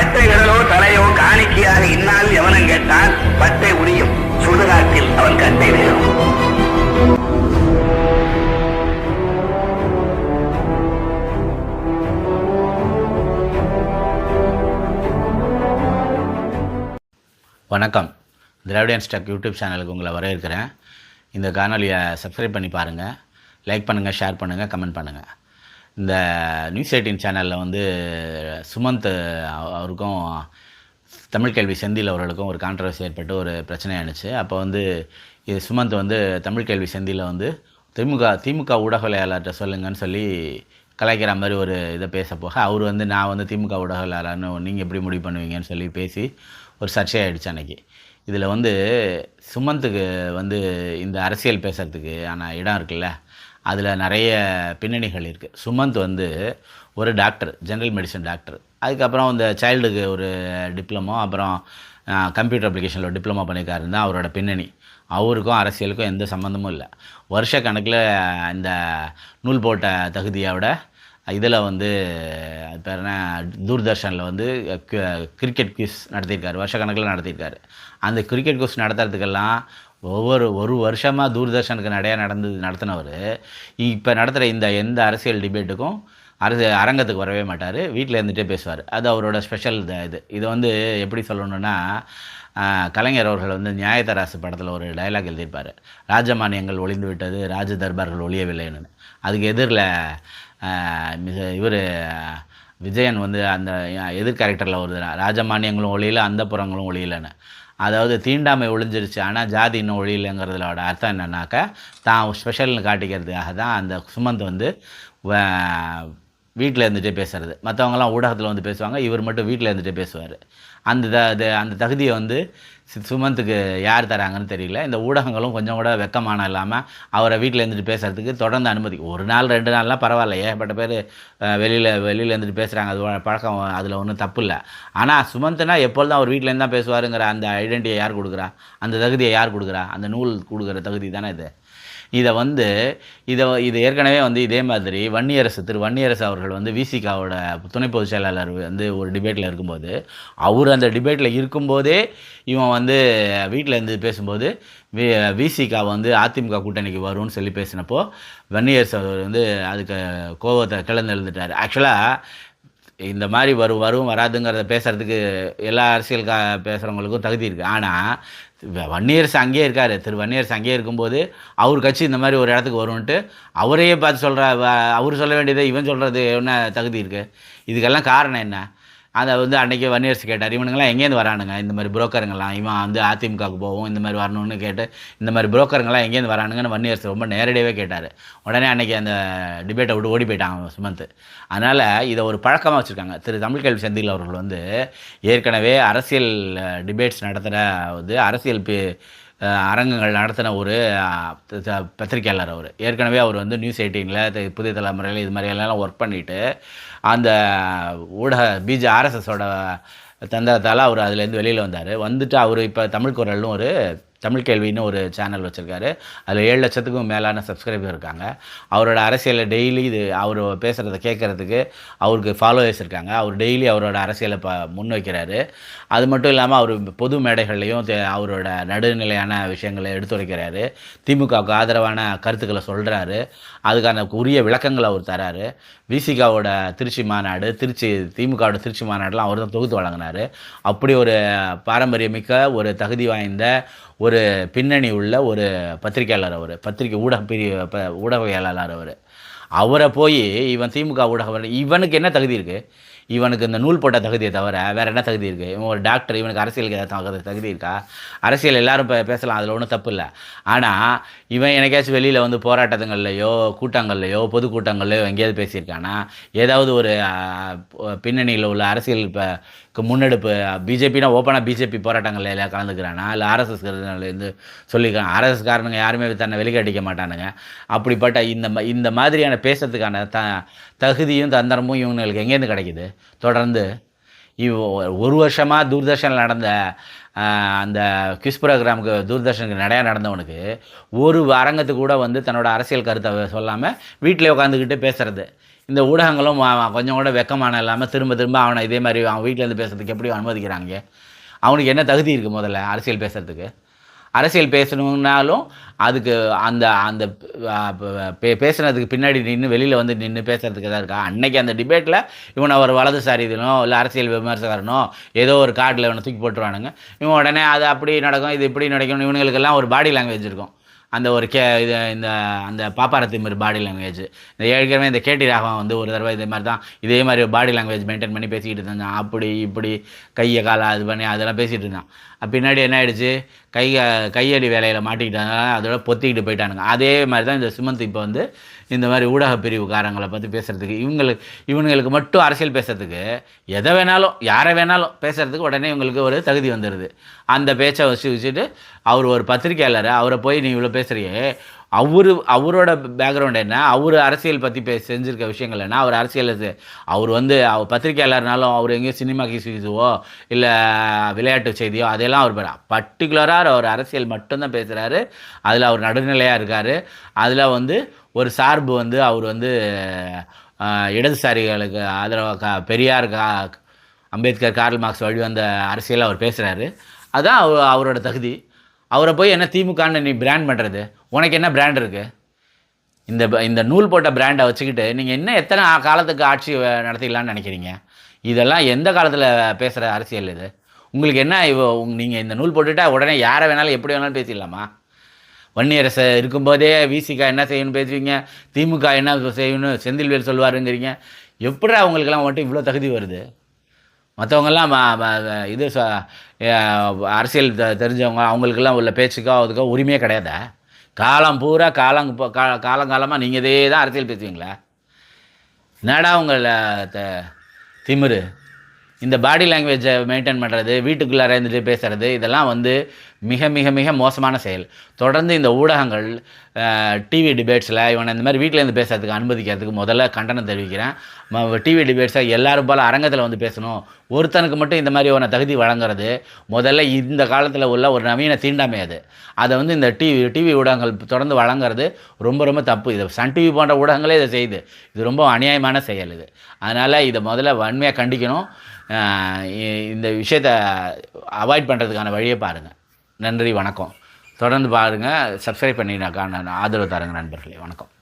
பட்டை விரலோ தலையோ காணிக்கையாக இந்நாள் எவனும் கேட்டால் பட்டை உரியும், சுடுகாட்டில் அவன் கட்டை வேறும். வணக்கம். திராவிடியன் ஸ்டாக் யூடியூப் சேனலுக்கு உங்களை வரவேற்கிறேன். இந்த காணொலியை சப்ஸ்கிரைப் பண்ணி பாருங்கள், லைக் பண்ணுங்கள், ஷேர் பண்ணுங்கள், கமெண்ட் பண்ணுங்கள். இந்த நியூஸ் 18 சேனலில் வந்து சுமந்த் அவருக்கும் தமிழ் கேள்வி செந்தில் அவர்களுக்கும் ஒரு கான்ட்ரவர்சி ஏற்பட்டு ஒரு பிரச்சனையானுச்சு. அப்போ வந்து இது சுமந்த் வந்து தமிழ் கேள்வி செந்தில் வந்து திமுக ஊடகவியலாளர்கிட்ட சொல்லுங்கன்னு சொல்லி கலாய்க்கிற மாதிரி ஒரு இதை பேச போக அவர் வந்து நான் வந்து திமுக ஊடகவியலாளர்னு நீங்கள் எப்படி முடிவு பண்ணுவீங்கன்னு சொல்லி பேசி ஒரு சர்ச்சையாகிடுச்சு அன்றைக்கி. இதில் வந்து சுமந்துக்கு வந்து இந்த அரசியல் பேசுகிறதுக்கு ஆனால் இடம் இருக்குல்ல, அதில் நிறைய பின்னணிகள் இருக்குது. சுமந்த் வந்து ஒரு டாக்டர், ஜென்ரல் மெடிசன் டாக்டர். அதுக்கப்புறம் இந்த சைல்டுக்கு ஒரு டிப்ளமோ, அப்புறம் கம்ப்யூட்டர் அப்ளிகேஷனில் ஒரு டிப்ளமோ பண்ணியிருக்காருன்னு தான் அவரோட பின்னணி. அவருக்கும் அரசியலுக்கும் எந்த சம்மந்தமும் இல்லை. வருஷ கணக்கில் இந்த நூல் போட்ட தகுதியோட இதில் வந்து அது பேர் என்ன, தூர்தர்ஷனில் வந்து கிரிக்கெட் குவிஸ் நடத்தியிருக்காரு, வருஷ கணக்கில் நடத்தியிருக்காரு. அந்த கிரிக்கெட் குவிஸ் நடத்துறதுக்கெல்லாம் ஒரு வருஷமாக தூர்தர்ஷனுக்கு நடத்தினவர் இப்போ நடத்துகிற எந்த அரசியல் டிபேட்டுக்கும் அரங்கத்துக்கு வரவே மாட்டார், வீட்டில் இருந்துகிட்டே பேசுவார். அது அவரோட ஸ்பெஷல் இது வந்து எப்படி சொல்லணுன்னா, கலைஞர் அவர்கள் வந்து நியாயத்தராசு படத்தில் ஒரு டைலாக் எழுதியிருப்பார், ராஜமானியங்கள் ஒளிந்து விட்டது, ராஜ தர்பார்கள் ஒளியவில்லைன்னு. அதுக்கு எதிரில் இவர் விஜயன் வந்து அந்த எதிர் கேரக்டரில் ஒரு ராஜமானியங்களும் ஒளியலை, அந்த புறங்களும் ஒளியலைன்னு. அதாவது தீண்டாமை ஒழிஞ்சிருச்சு, ஆனால் ஜாதி இன்னும் ஒழியலைங்கிறதுலோட அர்த்தம் என்னன்னாக்கா தான் ஸ்பெஷல்னு காட்டிக்கிறதுக்காக தான் அந்த சுமந்த் வந்து வீட்டில் இருந்துகிட்டே பேசுகிறது. மற்றவங்களாம் ஊடகத்தில் வந்து பேசுவாங்க, இவர் மட்டும் வீட்டில் இருந்துகிட்டே பேசுவார். அந்த தகுதியை வந்து சுமந்துக்கு யார் தராங்கன்னு தெரியல. இந்த ஊடகங்களும் கொஞ்சம் கூட வெக்கமான இல்லாமல் அவரை வீட்டில் இருந்துட்டு பேசுகிறதுக்கு தொடர்ந்து அனுமதி. ஒரு நாள் 2 நாள்லாம் பரவாயில்ல, ஏகப்பட்ட பேர் வெளியில் இருந்துட்டு பேசுகிறாங்க, அது பழக்கம், அதில் ஒன்றும் தப்பு இல்லை. ஆனால் சுமந்த்னா எப்பொழுதும் அவர் வீட்டிலேருந்து தான் பேசுவாருங்கிற அந்த ஐடென்டிட்டியை யார் கொடுக்குறா, அந்த தகுதியை யார் கொடுக்குறா? அந்த நூல் கொடுக்குற தகுதி தானே இது. இதை ஏற்கனவே வந்து இதே மாதிரி திரு வன்னியரசு அவர்கள் வந்து விசிகாவோட துணை பொதுச் செயலாளர் வந்து ஒரு டிபேட்டில் இருக்கும்போது, அவர் அந்த டிபேட்டில் இருக்கும்போதே இவன் வந்து வீட்டில் இருந்து பேசும்போது விசிகா வந்து அதிமுக கூட்டணிக்கு வரும்னு சொல்லி பேசினப்போ வன்னியரசு அவர் வந்து அதுக்கு கோபத்தை கிளந்து எழுந்துட்டார். ஆக்சுவலாக இந்த மாதிரி வரும் வராதுங்கிறத பேசுகிறதுக்கு எல்லா அரசியல் பேசுகிறவங்களுக்கும் தகுதி இருக்குது. ஆனால் வன்னியரசு அங்கேயே இருக்கார். திரு வன்னியரசு அங்கேயே இருக்கும்போது அவர் கட்சி இந்த மாதிரி ஒரு இடத்துக்கு வரும்ன்ட்டு அவரையே பார்த்து அவர் சொல்ல வேண்டியதை இவன் சொல்கிறது என்ன தகுதி இருக்குது? இதுக்கெல்லாம் காரணம் என்ன? அதை வந்து அன்றைக்கி வன்னியரசு கேட்டார், இவனுங்கெல்லாம் எங்கேருந்து வரானுங்க, இந்த மாதிரி புரோக்கருங்கெல்லாம், இவன் வந்து அதிமுகவுக்கு போவோம் இந்த மாதிரி வரணும்னு கேட்டு இந்த மாதிரி புரோக்கருங்கெல்லாம் எங்கேருந்து வரானுங்கன்னு வன்னியரசு ரொம்ப நேரடியாகவே கேட்டார். உடனே அன்றைக்கி அந்த டிபேட்டை விட்டு ஓடி போயிட்டாங்க சுமந்த். அதனால் இதை ஒரு பழக்கமாக வச்சுருக்காங்க. திரு தமிழ் கேள்வி செந்தில் அவர்கள் வந்து ஏற்கனவே அரசியல் டிபேட்ஸ் நடத்துகிற வந்து அரசியல் அரங்கங்கள் நடத்தின ஒரு பத்திரிகையாளர். அவர் ஏற்கனவே அவர் வந்து நியூஸ் 18 புதிய தலைமுறையில் இது மாதிரியெல்லாம் ஒர்க் பண்ணிவிட்டு அந்த ஊடக ஆர்எஸ்எஸோட தந்திரத்தால் அவர் அதுலேருந்து வெளியில் வந்துட்டு அவர் இப்போ தமிழ் குரல்னு ஒரு தமிழ் கேள்வின்னு ஒரு சேனல் வச்சுருக்காரு. அதில் 7 லட்சத்துக்கும் மேலான சப்ஸ்கிரைபர் இருக்காங்க. அவரோட அரசியலில் டெய்லி அவர் பேசுகிறத கேட்குறதுக்கு அவருக்கு ஃபாலோவர்ஸ் இருக்காங்க. அவர் டெய்லி அவரோட அரசியலை முன்வைக்கிறாரு. அது மட்டும் இல்லாமல் அவர் பொது மேடைகள்லையும் அவரோட நடுநிலையான விஷயங்களை எடுத்துரைக்கிறாரு. திமுகவுக்கு ஆதரவான கருத்துக்களை சொல்கிறாரு. அதுக்கான உரிய விளக்கங்களை அவர் தராரு. விசிகாவோட திருச்சி மாநாடு, திமுகவோட திருச்சி மாநாடுலாம் அவர் தான் தொகுத்து வழங்கினார். அப்படி ஒரு பாரம்பரியமிக்க ஒரு தகுதி வாய்ந்த ஒரு பின்னணி உள்ள ஒரு பத்திரிகையாளர். அவர் பத்திரிகை ஊடகவியலாளர். அவரை போய் இவன் திமுக ஊடக, இவனுக்கு என்ன தகுதி இருக்குது? இவனுக்கு இந்த நூல் போட்ட தகுதியை தவிர வேறு என்ன தகுதி இருக்குது? இவன் ஒரு டாக்டர், இவனுக்கு அரசியலுக்கு ஏதாவது தகுதி இருக்கா? அரசியல் எல்லோரும் பேசலாம், அதில் ஒன்றும் தப்பு இல்லை. ஆனால் இவன் எனக்காச்சும் வெளியில் வந்து போராட்டங்கள்லையோ கூட்டங்கள்லையோ பொதுக்கூட்டங்கள்லையோ எங்கேயாவது பேசியிருக்கானா? ஏதாவது ஒரு பின்னணியில் உள்ள அரசியல் முன்னெடுப்பு பிஜேபினா ஓப்பனாக பிஜேபி போராட்டங்களில் எல்லாம் கலந்துக்கிறானா? இல்லை ஆர்எஸ்எஸ்லேருந்து சொல்லியிருக்காங்க. ஆர்எஸ்எஸ் காரணங்க யாருமே தன்னை வெளிக்காட்டிக்க மாட்டானுங்க. அப்படிப்பட்ட இந்த மாதிரியான பேசுறதுக்கான தகுதியும் தந்திரமும் இவங்களுக்கு எங்கேருந்து கிடைக்கிது? தொடர்ந்து ஒரு வருஷமாக தூர்தர்ஷனில் நடந்த அந்த குவிஸ் ப்ரோக்ராமுக்கு தூர்தர்ஷனுக்கு நடந்தவனுக்கு ஒரு அரங்கத்துக்கு கூட வந்து தன்னோட அரசியல் கருத்தை சொல்லாமல் வீட்டிலே உட்காந்துக்கிட்டு பேசுகிறது. இந்த ஊடகங்களும் கொஞ்சம் கூட வெக்கமான இல்லாமல் திரும்ப திரும்ப அவனை இதே மாதிரி அவன் வீட்டிலேருந்து பேசுறதுக்கு எப்படி அனுமதிக்கிறாங்க? அவனுக்கு என்ன தகுதி இருக்குது முதல்ல அரசியல் பேசுகிறதுக்கு? அரசியல் பேசணுன்னாலும் அதுக்கு அந்த அந்த பேசுனதுக்கு பின்னாடி நின்று வெளியில் வந்து நின்று பேசுகிறதுக்கு எதாவது இருக்கா? அன்னைக்கு அந்த டிபேட்டில் இவனை ஒரு வலதுசாரி இதனோ இல்லை அரசியல் விமர்சகரனோ ஏதோ ஒரு கார்டில் இவனை தூக்கி போட்டுருவானுங்க. இவன் உடனே அது அப்படி நடக்கும், இது இப்படி நடக்கும், இவனுங்களுக்கெல்லாம் ஒரு பாடி லாங்குவேஜ் இருக்கும். அந்த ஒரு இது இந்த அந்த பாப்பாரத்திமர் பாடி லாங்குவேஜ். இந்த ஏற்கனவே இந்த கேடி ராகவன் வந்து ஒரு தடவை இதே மாதிரி தான் இதே மாதிரி பாடி லாங்குவேஜ் மெயின்டைன் பண்ணி பேசிக்கிட்டு இருந்தான். அப்படி இப்படி கையை காலை இது பண்ணி அதெல்லாம் பேசிகிட்டு இருந்தான். பின்னாடி என்ன ஆகிடுச்சு, கையடி வேலையில் மாட்டிக்கிட்டாங்க, அதோட பொத்திக்கிட்டு போயிட்டானுங்க. அதே மாதிரி தான் இந்த சுமந்த் இப்போ வந்து இந்த மாதிரி ஊடக பிரிவுக்காரங்களை பற்றி பேசுகிறதுக்கு இவங்களுக்கு மட்டும் அரசியல் பேசுகிறதுக்கு எதை வேணாலும் யாரை வேணாலும் பேசுகிறதுக்கு உடனே இவங்களுக்கு ஒரு தகுதி வந்துடுது. அந்த பேச்சை வச்சுட்டு அவர் ஒரு பத்திரிக்கையாளர், அவரை போய் நீ இவ்வளோ பேசுகிறியே, அவரோட பேக்ரவுண்ட் என்ன, அவர் அரசியல் பற்றி செஞ்சுருக்க விஷயங்கள் என்ன, அவர் அரசியல் அவர் வந்து அவர் பத்திரிக்கையாளர்னாலும் அவர் எங்கேயும் சினிமா கிசுவோ இல்லை விளையாட்டு செய்தியோ அதெல்லாம் அவர் பர்டிகுலராக அவர் அரசியல் மட்டும்தான் பேசுகிறாரு. அதில் அவர் நடுநிலையாக இருக்கார். அதில் வந்து ஒரு சார்பு வந்து அவர் வந்து இடதுசாரிகளுக்கு ஆதரவாக பெரியார் அம்பேத்கர் கார்ல் மார்க்ஸ் வழி வந்த அரசியலை அவர் பேசுகிறாரு. அதுதான் அவரோட தகுதி. அவரை போய் என்ன திமுகன்னு நீ பிராண்ட் பண்ணுறது? உனக்கு என்ன பிராண்ட் இருக்குது? இந்த நூல் போட்ட பிராண்டை வச்சுக்கிட்டு நீங்கள் என்ன எத்தனை காலத்துக்கு ஆட்சி நடத்திக்கலான்னு நினைக்கிறீங்க? இதெல்லாம் எந்த காலத்தில் பேசுகிற அரசியல் இது? உங்களுக்கு என்ன நீங்கள் இந்த நூல் போட்டுவிட்டால் உடனே யாரை வேணாலும் எப்படி வேணாலும் பேசிடலாமா? வன்னியரசு இருக்கும்போதே விசிகா என்ன செய்யணும்னு பேசுவீங்க, திமுக என்ன செய்யணும் செந்தில்வேல் சொல்லுவாருங்கிறீங்க. எப்படி அவங்களுக்கெல்லாம் மட்டும் இவ்வளோ தகுதி வருது? மற்றவங்கெல்லாம் இது அரசியல் தெரிஞ்சவங்க அவங்களுக்கெல்லாம் உள்ள பேச்சுக்கோ அதுக்கோ உரிமையே கிடையாதா? காலம் பூரா காலங்காலமாக நீங்கள் இதே தான் அரசியல் பேசுவீங்களா? என்னடா உங்களை திமிரு? இந்த பாடி லாங்குவேஜை மெயின்டைன் பண்ணுறது, வீட்டுக்குள்ளார இருந்துட்டு பேசுகிறது, இதெல்லாம் வந்து மிக மிக மிக மோசமான செயல். தொடர்ந்து இந்த ஊடகங்கள் டிவி டிபேட்ஸில் இவனை இந்த மாதிரி வீட்டிலேருந்து பேசுறதுக்கு அனுமதிக்கிறதுக்கு முதல்ல கண்டனம் தெரிவிக்கிறேன். டிவி டிபேட்ஸை எல்லோரும் போல் அரங்கத்தில் வந்து பேசணும், ஒருத்தனுக்கு மட்டும் இந்த மாதிரி ஒரு தகுதி வழங்குறது முதல்ல இந்த காலத்தில் உள்ள ஒரு நவீன தீண்டாமை. அதை வந்து இந்த டிவி ஊடகங்கள் தொடர்ந்து வழங்குறது ரொம்ப ரொம்ப தப்பு. இது சன் டிவி போன்ற ஊடகங்களே இதை செய்யுது. இது ரொம்ப அநியாயமான செயல் இது. அதனால் இதை முதல்ல வன்மையாக கண்டிக்கணும். இந்த விஷயத்தை அவாய்ட் பண்ணுறதுக்கான வழியை பாருங்கள். நன்றி, வணக்கம். தொடர்ந்து பாருங்கள், சப்ஸ்கிரைப் பண்ணி ஆதரவு தாருங்க நண்பர்களே. வணக்கம்.